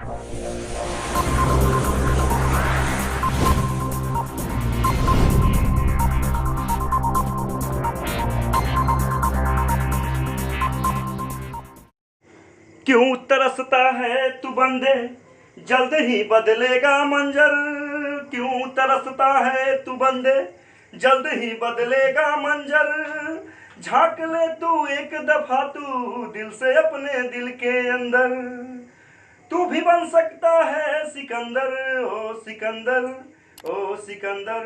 क्यों तरसता है तू बंदे, जल्द ही बदलेगा मंजर। क्यों तरसता है तू बंदे, जल्द ही बदलेगा मंजर। झांक ले तू एक दफा तू दिल से अपने दिल के अंदर। तू भी बन सकता है सिकंदर, ओ सिकंदर, ओ Sikandar.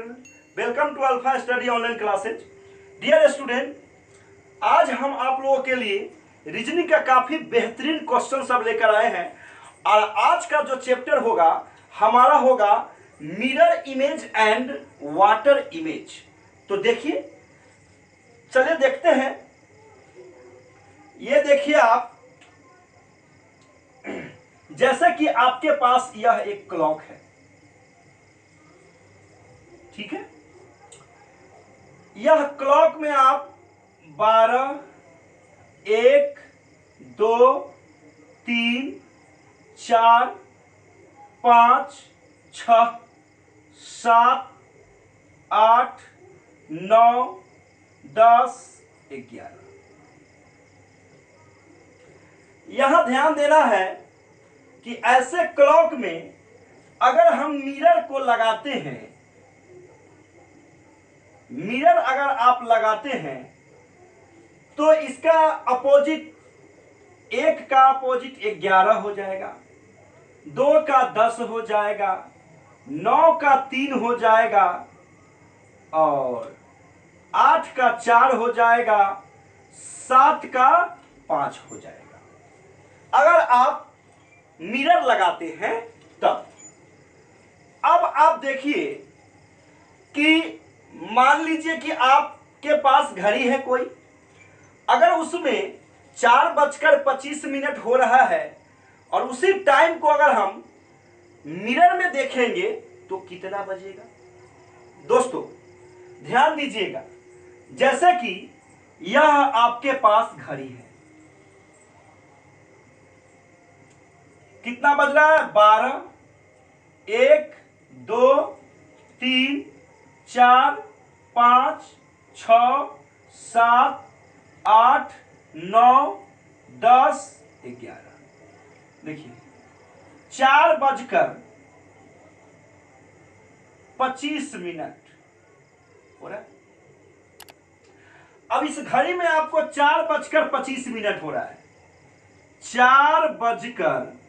Welcome to Alpha Study online classes. Dear student, आज हम आप लोगों के लिए रीजनिंग का काफी बेहतरीन क्वेश्चन सब लेकर आए हैं। और आज का जो चैप्टर होगा हमारा होगा mirror image and water image. तो देखिए, चलिए देखते हैं। ये देखिए आप, जैसे कि आपके पास यह एक क्लॉक है, ठीक है। यह क्लॉक में आप 12, 1, 2, 3, 4, 5, 6, 7, 8, 9, 10, 11। यहां ध्यान देना है कि ऐसे क्लॉक में अगर हम मिरर को लगाते हैं, मिरर अगर आप लगाते हैं तो इसका अपोजिट, एक का अपोजिट 11 हो जाएगा, 2 का 10 हो जाएगा, 9 का 3 हो जाएगा, और 8 का 4 हो जाएगा, 7 का 5 हो जाएगा। अगर आप मिरर लगाते हैं तब। अब आप देखिए कि मान लीजिए कि आपके पास घड़ी है कोई, अगर उसमें 4:25 हो रहा है और उसी टाइम को अगर हम मिरर में देखेंगे तो कितना बजेगा। दोस्तों ध्यान दीजिएगा, जैसे कि यह आपके पास घड़ी है, कितना बज रहा है? 12, 1, 2, 3, 4, 5, 6, 7, 8, 9, 10, 11। देखिए 4:25 हो रहा है। अब इस घड़ी में आपको 4:25 हो रहा है। 4:25।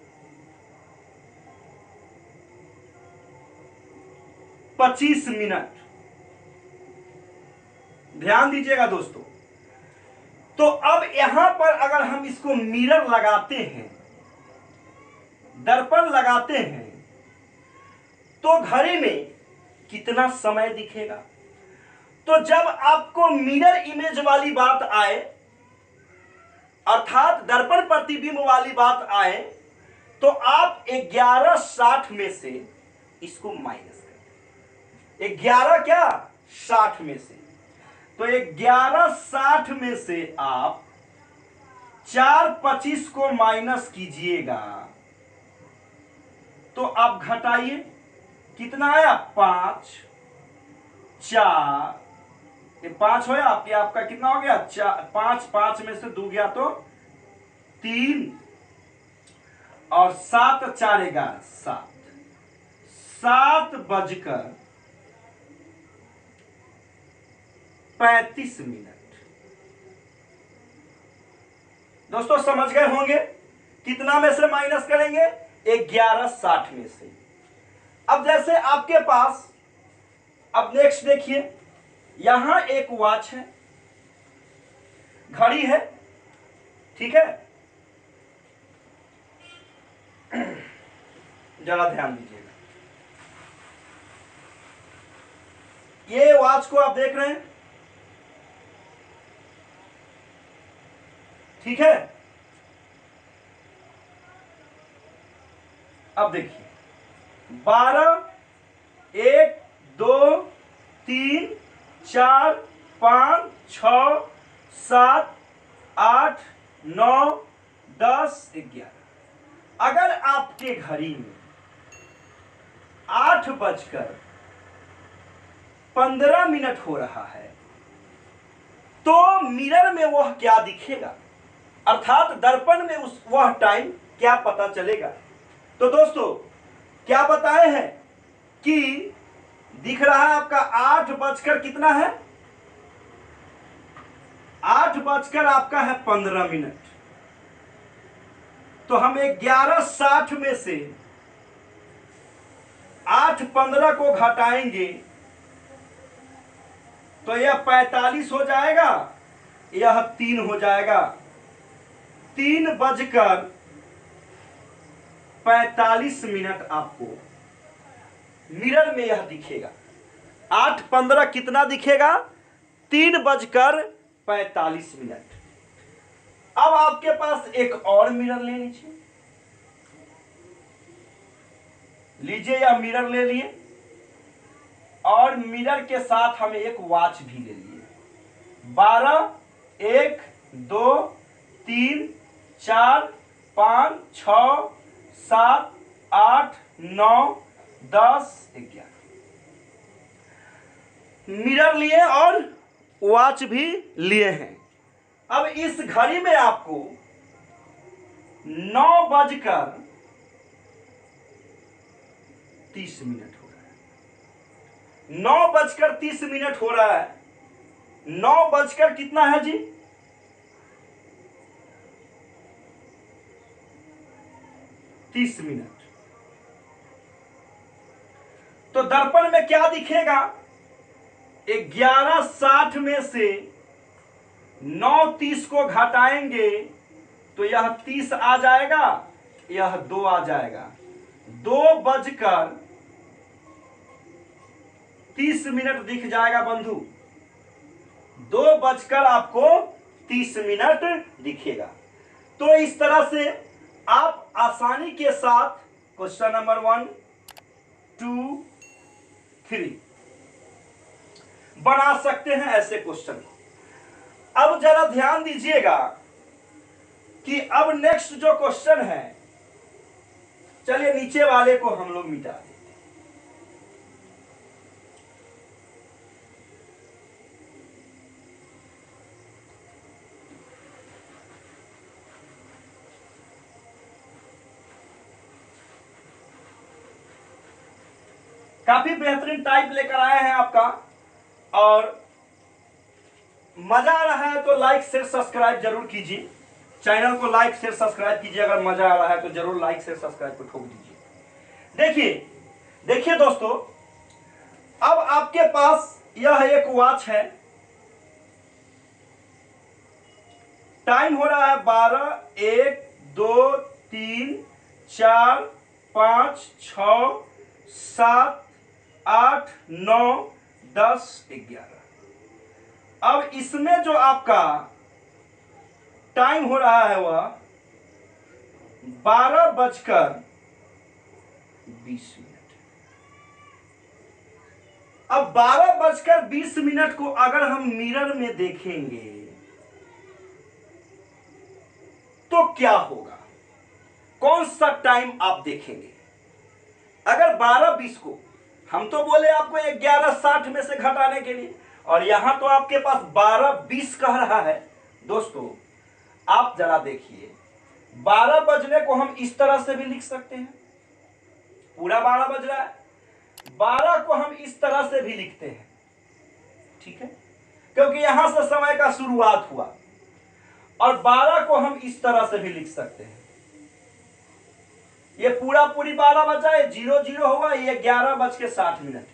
ध्यान दीजिएगा दोस्तों। तो अब यहां पर अगर हम इसको मिरर लगाते हैं, दर्पण लगाते हैं, तो घड़ी में कितना समय दिखेगा। तो जब आपको मिरर इमेज वाली बात आए, अर्थात दर्पण प्रतिबिंब वाली बात आए, तो आप 11:60 में से इसको माइनस करें। 11 क्या? 60 में से। तो 11:60 में से आप 4:25 को माइनस कीजिएगा तो आप घटाइए, कितना आया? 5, 4, ये 5 हो आपका कितना हो गया? 5, 5 में से 2 गया तो 3, और 7, 4, 11, 7। 7:35। दोस्तों समझ गए होंगे कितना में से माइनस करेंगे? 11:60 में से। अब जैसे आपके पास, अब नेक्स्ट देखिए, यहां एक वॉच है, घड़ी है, ठीक है। जरा ध्यान दीजिएगा, ये वॉच को आप देख रहे हैं, ठीक है। अब देखिए 12, 1, 2, 3, 4, 5, 6, 7, 8, 9, 10, 11। अगर आपके घड़ी में 8:15 हो रहा है तो मिरर में वह क्या दिखेगा, अर्थात दर्पण में वह टाइम क्या पता चलेगा। तो दोस्तों क्या बताए हैं कि दिख रहा है आपका 8 बजकर कितना है, 8 बजकर आपका है 15। तो हम 11:60 में से 8:15 को घटाएंगे तो यह 45 हो जाएगा, यह 3 हो जाएगा। 3:45 आपको मिरर में यह दिखेगा। 8:15 कितना दिखेगा, 3:45। अब आपके पास एक और मिरर ले लीजिए या मिरर ले लिए, और मिरर के साथ हम एक वॉच भी ले लिए। 12, 1, 2, 3, 4, 5, 6, 7, 8, 9, 10, 11 मिरर लिए और वॉच भी लिए हैं। अब इस घड़ी में आपको 9:30 हो रहा है, 9:30 हो रहा है। 9 बजकर कितना है जी, 30। तो दर्पण में क्या दिखेगा, 11:60 में से 9:30 को घटाएंगे तो यह 30 आ जाएगा, यह 2 आ जाएगा। 2:30 दिख जाएगा बंधु, 2 आपको 30 दिखेगा। तो इस तरह से आप आसानी के साथ क्वेश्चन नंबर 1, 2, 3 बना सकते हैं ऐसे क्वेश्चन। अब जरा ध्यान दीजिएगा कि अब नेक्स्ट जो क्वेश्चन है, चलिए नीचे वाले को हम लोग मिटा देते हैं। काफी बेहतरीन टाइप लेकर आए हैं आपका, और मजा आ रहा है तो लाइक शेयर सब्सक्राइब जरूर कीजिए। चैनल को लाइक शेयर सब्सक्राइब कीजिए, अगर मजा आ रहा है तो जरूर लाइक शेयर सब्सक्राइब को ठोक दीजिए। देखिए दोस्तों, अब आपके पास यह एक वॉच है, टाइम हो रहा है 12, 1, 2, 3, 4, 5, 6, 7, 8, 9, 10, 11। अब इसमें जो आपका टाइम हो रहा है वह 12:20। अब 12:20 को अगर हम मिरर में देखेंगे तो क्या होगा, कौन सा टाइम आप देखेंगे। अगर 12:20 को, हम तो बोले आपको 11:60 में से घटाने के लिए, और यहां तो आपके पास 12:20 कह रहा है। दोस्तों आप जरा देखिए, 12 बजने को हम इस तरह से भी लिख सकते हैं, पूरा 12 बज रहा है, 12 को हम इस तरह से भी लिखते हैं, ठीक है, क्योंकि यहां से समय का शुरुआत हुआ। और 12 को हम इस तरह से भी लिख सकते हैं, ये पूरी 12 बजा है, 00 होगा, ये 11:60।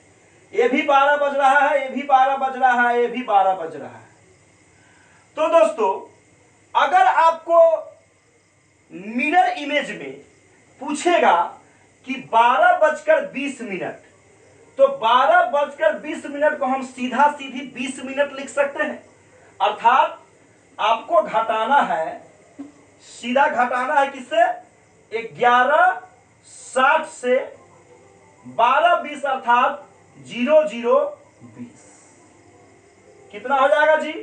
ये भी 12 बज रहा है, ये भी 12 बज रहा है, ये भी 12 बज रहा है। तो दोस्तों अगर आपको मिरर इमेज में पूछेगा कि 12:20, तो 12:20 को हम सीधी 20 मिनट लिख सकते हैं। अर्थात आपको घटाना है, सीधा घटाना है किससे, 11:60 से 12:20, अर्थात 00:20। कितना हो जाएगा जी,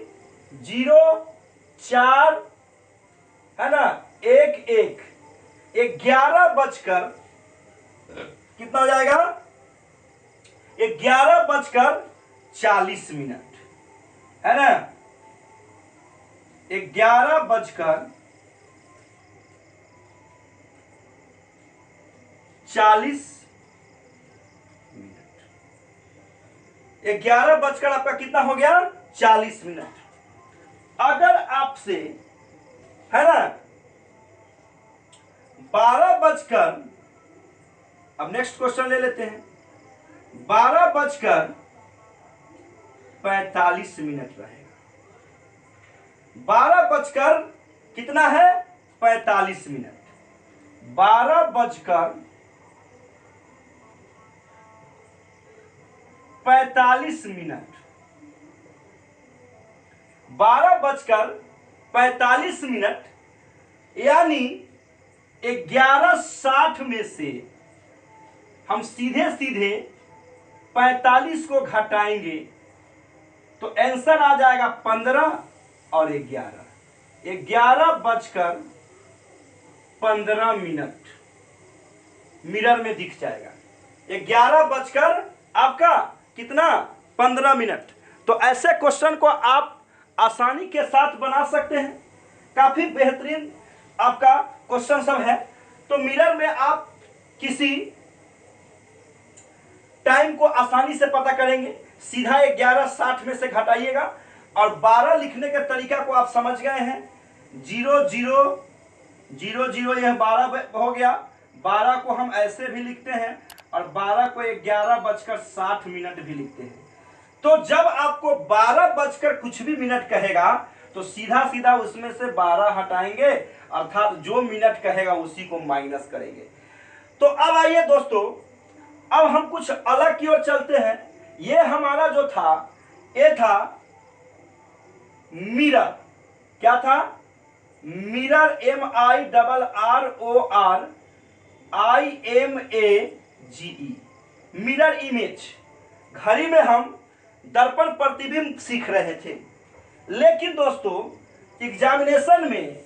0, 4 है ना, 1, 1, 11 बजकर कितना हो जाएगा? 11 बजकर 40 मिनट, है ना? 11 बजकर 40 मिनट। 11 बजकर आपका कितना हो गया? 40 मिनट। अगर आपसे, है ना, 12 बजकर, अब नेक्स्ट क्वेश्चन ले लेते हैं, 12 बजकर 45 मिनट रहेगा। 12 बजकर कितना है? 45 मिनट। 12 बजकर 45 मिनट, 12 बजकर 45 मिनट, यानी 11:60 में से हम सीधे सीधे 45 को घटाएंगे तो आंसर आ जाएगा 15 और 11। 11 बजकर 15 मिनट मिरर में दिख जाएगा। 11 बजकर आपका कितना? 15 मिनट। तो ऐसे क्वेश्चन को आप आसानी के साथ बना सकते हैं। काफी बेहतरीन आपका क्वेश्चन सब है। तो मिरर में आप किसी टाइम को आसानी से पता करेंगे। सीधा 11:60 में से घटाइएगा और 12 लिखने के तरीका को आप समझ गए हैं। 0000 यह 12 हो गया। 12 को हम ऐसे भी लिखते हैं और 12 को 11:60 भी लिखते हैं। तो जब आपको 12 बजकर कुछ भी मिनट कहेगा तो सीधा सीधा उसमें से 12 हटाएंगे, अर्थात जो मिनट कहेगा उसी को माइनस करेंगे। तो अब आइए दोस्तों, अब हम कुछ अलग की ओर चलते हैं। ये हमारा जो था, ये था मिरर। क्या था? Mirror, MIRRORIMAGE, mirror image. घड़ी में हम दर्पण प्रतिबिंब सीख रहे थे, लेकिन दोस्तों एग्जामिनेशन में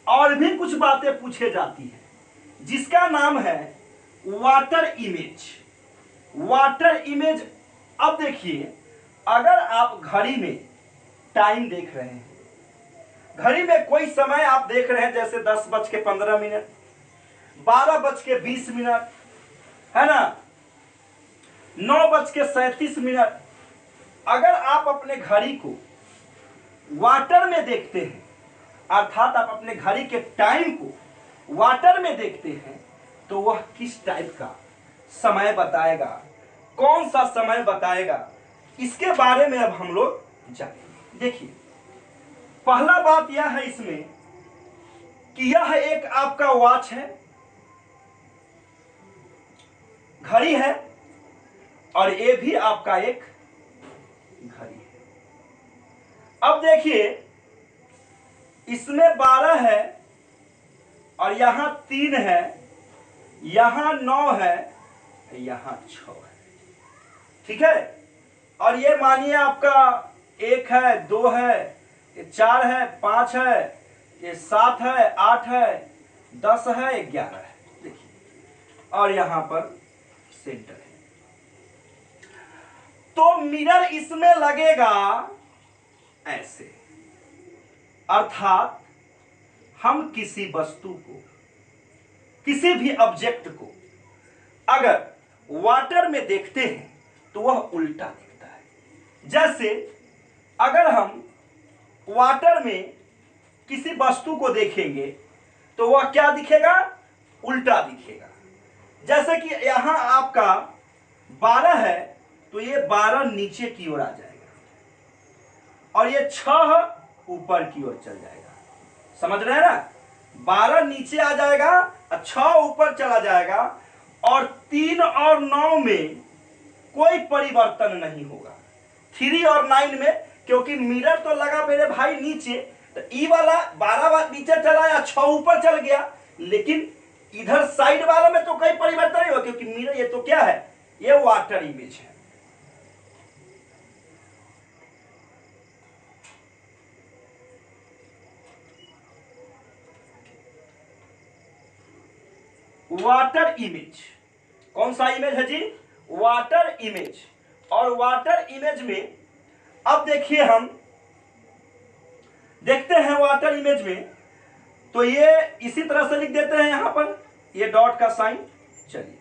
और भी कुछ बातें पूछे जाती हैं जिसका नाम है वाटर इमेज। Water image. अब देखिए, अगर आप घड़ी में टाइम देख रहे हैं, घड़ी में कोई समय आप देख रहे हैं, जैसे 10:15, 12:20, है ना, 9:37। अगर आप अपने घड़ी को वाटर में देखते हैं, अर्थात आप अपने घड़ी के टाइम को वाटर में देखते हैं, तो वह किस टाइप का समय बताएगा, कौन सा समय बताएगा, इसके बारे में अब हम लोग जानेंगे। देखिए, पहला बात यह है इसमें कि यह एक आपका वॉच है, घड़ी है, और ये भी आपका एक घड़ी है। अब देखिए, इसमें 12 है और यहां 3 है, यहां 9 है, यहां 6 है। ठीक है? और ये मानिए आपका 1 है, 2 है, ये 4 है, 5 है, ये 7 है, 8 है, 10 है, 11 है। देखिए, और यहां पर सेंटर है। तो मिरर इसमें लगेगा ऐसे, अर्थात हम किसी वस्तु को, किसी भी ऑब्जेक्ट को अगर वाटर में देखते हैं तो वह उल्टा दिखता है। जैसे अगर हम वाटर में किसी वस्तु को देखेंगे तो वह क्या दिखेगा? उल्टा दिखेगा। जैसे कि यहां आपका 12 है तो ये 12 नीचे की ओर आ जाएगा और ये 6 ऊपर की ओर चल जाएगा। समझ रहे हैं ना? 12 नीचे आ जाएगा और 6 ऊपर चला जाएगा, और 3 और 9 में कोई परिवर्तन नहीं होगा। 3 और 9 में, क्योंकि मिरर तो लगा मेरे भाई नीचे, तो ई वाला 12 नीचे चला या 6 ऊपर चल गया, लेकिन इधर साइड वाला में तो कोई परिवर्तन नहीं होगा, क्योंकि मिरर ये तो क्या है? ये वाटर इमेज है। Water image. कौन सा इमेज है जी? Water image. और वाटर इमेज में अब देखिए, हम देखते हैं वाटर इमेज में, तो ये इसी तरह से लिख देते हैं यहां पर, ये डॉट का साइन। चलिए,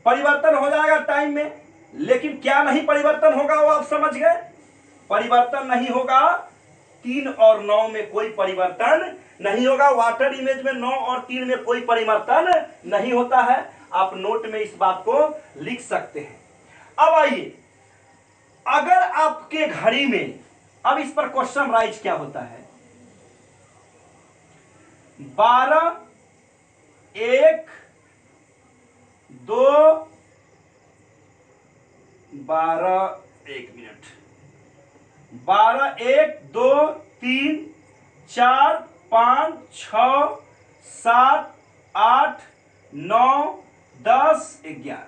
परिवर्तन हो जाएगा टाइम में, लेकिन क्या नहीं परिवर्तन होगा वो आप समझ गए। परिवर्तन नहीं होगा, 3 और 9 में कोई परिवर्तन नहीं होगा। वाटर इमेज में 9 और 3 में कोई परिवर्तन नहीं होता है। आप नोट में इस बात को लिख सकते हैं। अब आइए, अगर आपके घड़ी में, अब इस पर क्वेश्चन राइज क्या होता है, 12 1 2 12 1 मिनट, 12 1 2 3 4 5 6 7 8 9 10 11।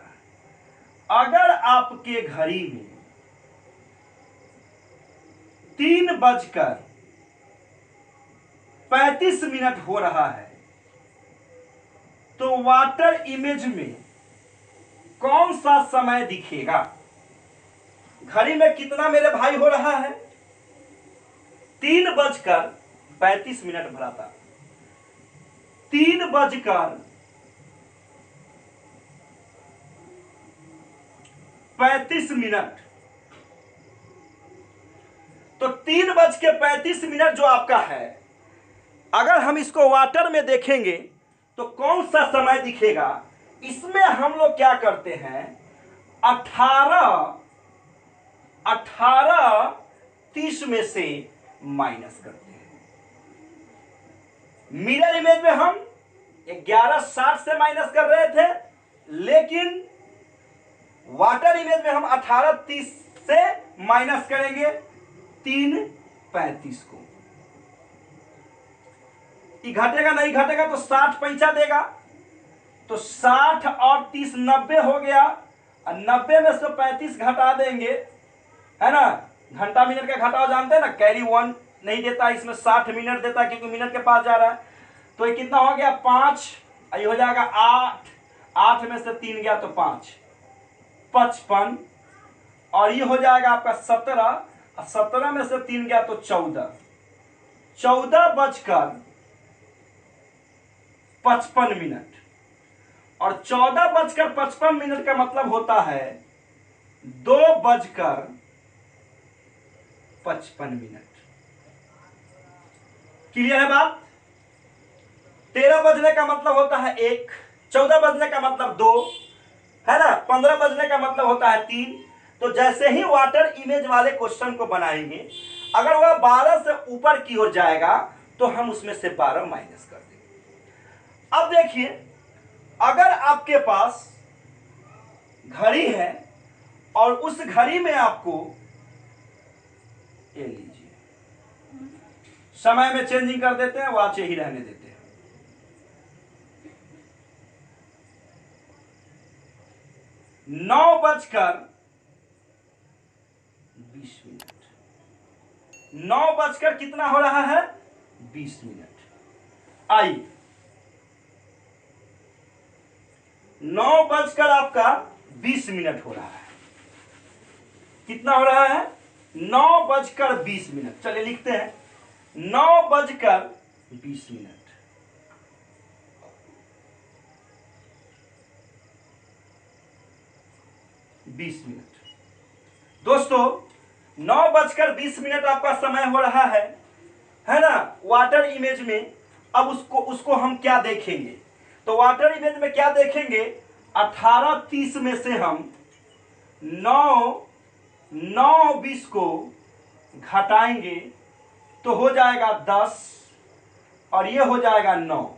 अगर आपके घड़ी में 3:35 हो रहा है, तो वाटर इमेज में कौन सा समय दिखेगा? घड़ी में कितना मेरे भाई हो रहा है? 3:35 भरा था। 3:35, तो 3:35 जो आपका है, अगर हम इसको वाटर में देखेंगे तो कौन सा समय दिखेगा? इसमें हम लोग क्या करते हैं, 18:30 में से माइनस करते हैं। मिरर इमेज में हम 11:60 से माइनस कर रहे थे, लेकिन वाटर इमेज में हम 18:30 से माइनस करेंगे 3:35 को। ये घटेगा नहीं, घटेगा तो 60 पैंचा देगा, तो 60 और 30 90 हो गया। 90 में से 35 घटा देंगे, है ना। घंटा मिनट का घटाव जानते हैं ना, कैरी 1 नहीं देता, इसमें 60 मिनट देता क्योंकि मिनट के पास जा रहा है। तो ये कितना हो गया, 5, ये हो जाएगा 8, 8 में से 3 गया तो 5, 55, और ये हो जाएगा आपका 17, 17 में से 3 गया तो 14, 14:55। और 14:55 का मतलब होता है 2:55। क्लियर है बात? 13 बजने का मतलब होता है 1, 14 बजने का मतलब 2, है ना, 15 बजने का मतलब होता है 3। तो जैसे ही वाटर इमेज वाले क्वेश्चन को बनाएंगे, अगर वह 12 से ऊपर की ओर जाएगा तो हम उसमें से 12 माइनस कर देंगे। अब देखिए, अगर आपके पास घड़ी है और उस घड़ी में आपको, ये लीजिए, समय में चेंजिंग कर देते हैं, वॉच ही रहने देते हैं। 9:20, 9 बजकर कितना हो रहा है, 20 मिनट। आइए, 9 बजकर आपका 20 मिनट हो रहा है। कितना हो रहा है, 9 बजकर 20 मिनट। चलिए लिखते हैं, 9 बजकर 20 मिनट। दोस्तों, 9 बजकर 20 मिनट आपका समय हो रहा है ना, वाटर इमेज में। अब उसको हम क्या देखेंगे, तो वाटर इमेज में क्या देखेंगे, 18:30 में से हम 9:20 को घटाएंगे तो हो जाएगा 10, और ये हो जाएगा 9।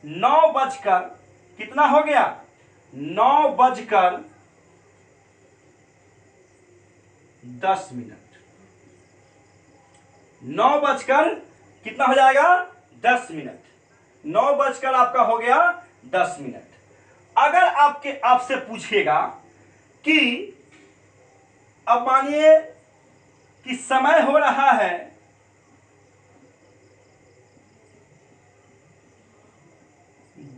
9 बजकर कितना हो गया, 9 बजकर 10 मिनट। 9 बजकर कितना हो जाएगा, 10 मिनट। 9 बजकर आपका हो गया 10 मिनट। अगर आपसे पूछेगा कि अब मानिए कि समय हो रहा है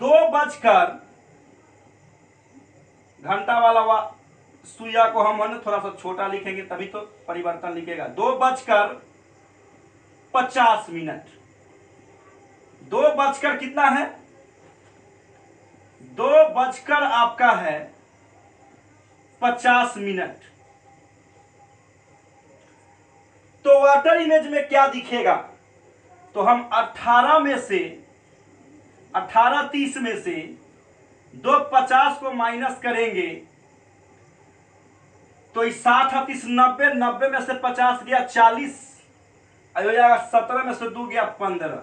2 घंटा वाला सुइया को हम थोड़ा सा छोटा लिखेंगे तभी तो परिवर्तन लिखेगा। 2:50 2 कितना है? 2 आपका है 50 तो वाटर इमेज में क्या दिखेगा? तो हम 18:30 में से 2:50 को माइनस करेंगे तो 60 90 में से 50 गया 40 हो जाएगा। 17 में से 2 गया 15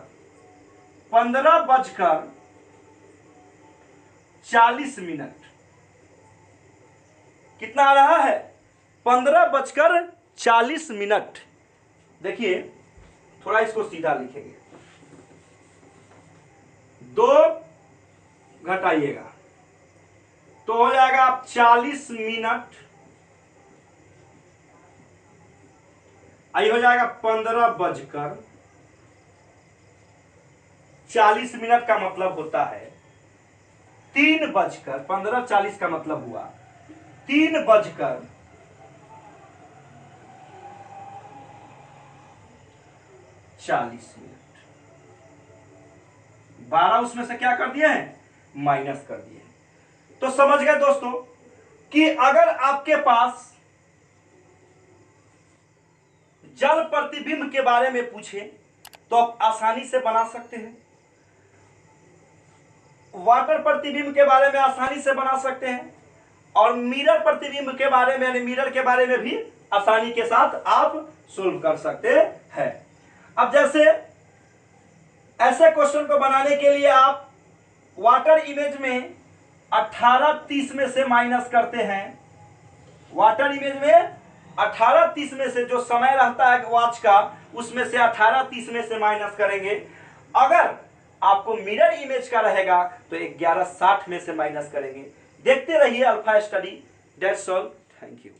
15:40 कितना आ रहा है? 15:40। देखिए थोड़ा इसको सीधा लिखेंगे। 2 घटाइएगा तो हो जाएगा आप 40 मिनट, आई हो जाएगा 15:40 का मतलब होता है 15:40 का मतलब हुआ 3:40। 12 उसमें से क्या कर दिए हैं? माइनस कर दिए। तो समझ गए दोस्तों कि अगर आपके पास जल प्रतिबिंब के बारे में पूछे तो आप आसानी से बना सकते हैं। वाटर प्रतिबिंब के बारे में आसानी से बना सकते हैं और मिरर प्रतिबिंब के बारे में यानी मिरर के बारे में भी आसानी के साथ आप सोल्व कर सकते हैं। अब जैसे ऐसे क्वेश्चन को बनाने के लिए आप वाटर इमेज में 18:30 में से माइनस करते हैं। वाटर इमेज में 18:30 में से जो समय रहता है वॉच का उसमें से 18:30 में से माइनस करेंगे। अगर आपको मिरर इमेज का रहेगा तो 11:60 में से माइनस करेंगे। देखते रहिए alpha study. That's all, thank you.